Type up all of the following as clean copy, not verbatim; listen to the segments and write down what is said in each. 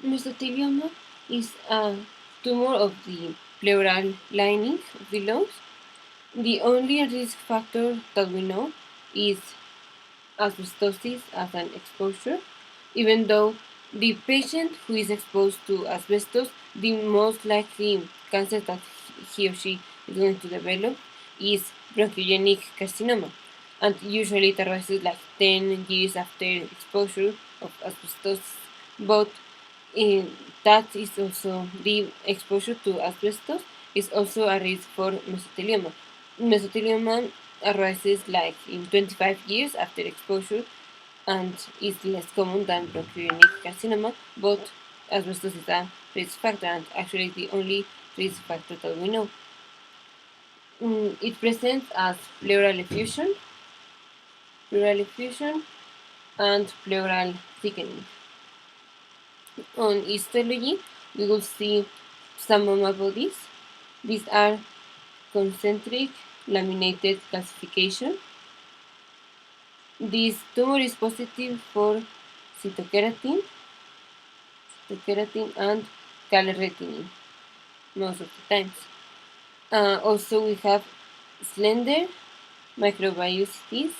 Mesothelioma is a tumor of the pleural lining of the lungs. The only risk factor that we know is asbestosis as an exposure, even though the patient who is exposed to asbestos, the most likely cancer that he or she is going to develop is bronchogenic carcinoma, and usually it arises like 10 years after exposure of asbestos, but that is also the exposure to asbestos is also a risk for mesothelioma. Mesothelioma arises like in 25 years after exposure and is less common than bronchogenic carcinoma, but asbestos is a risk factor and actually the only risk factor that we know. It presents as pleural effusion and pleural thickening. On histology, we will see psammoma bodies. These are concentric laminated calcification. This tumor is positive for cytokeratin and calretin most of the times. Also, we have slender microbiosities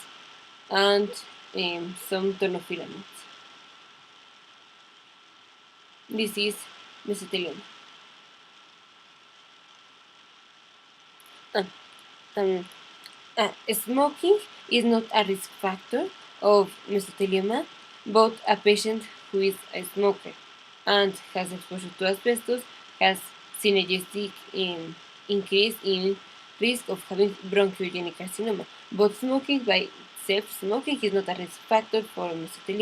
and some tonofilaments. This is mesothelioma. Smoking is not a risk factor of mesothelioma, but a patient who is a smoker and has exposure to asbestos has synergistic increase in risk of having bronchogenic carcinoma. But smoking by itself, smoking is not a risk factor for mesothelioma.